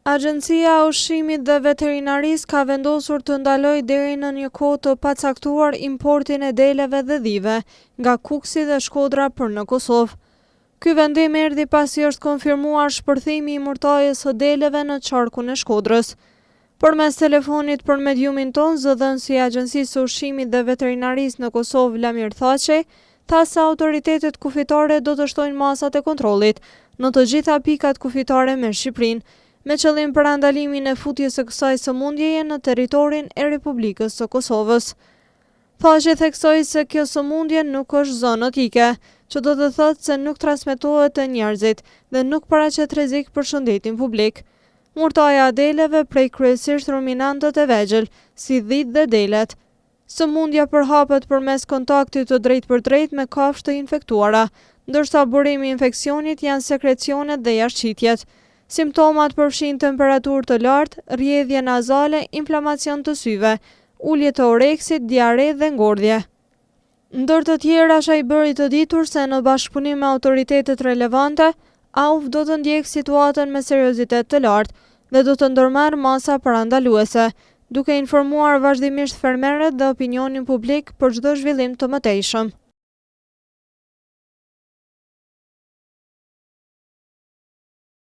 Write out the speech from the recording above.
Agjencia e Ushqimit dhe Veterinarisë ka vendosur të ndalojë deri në një kohë të pacaktuar importin e deleve dhe dhive nga Kuksi dhe Shkodra për në Kosovë. Ky vendim erdhi pasi është konfirmuar shpërthimi i murtajës së deleve në qarkun e Shkodrës. Përmes telefonit për mediumin ton, zëdhënësi i Agjencisë së Ushqimit dhe Veterinarisë në Kosovë, Lamir Thaçi, tha se autoritetet kufitare do të shtojnë masat e kontrollit në të gjitha pikat kufitare me Shqipërinë, me qëllim për andalimin e futjes së kësaj sëmundjeje në territorin e Republikës së Kosovës. Thaçi theksoi se kjo sëmundje nuk është zoonotike, që do të thotë se nuk transmetohet te njerëzit dhe nuk paraqet rrezik për shëndetin publik. Murtaja e deleve prej kryesisht ruminantët e vegjël, si dhitë dhe delet. Sëmundja përhapet përmes kontaktit të drejt me kafshë të infektuara, ndërsa burimi i infeksionit janë sekrecionet dhe jashtëqitjet. Simptomat përfshin temperaturë të lartë, rrjedhje nazale, inflamacion të syve, ulje të oreksit, diare dhe ngordhje. Ndër të tjera, ai bëri të ditur se në bashkëpunim me autoritetet relevante, AUF do të ndjekë situatën me seriozitet të lartë dhe do të ndërmarrë masa parandaluese, duke informuar vazhdimisht fermerët dhe opinionin publik për çdo zhvillim të mëtejshëm.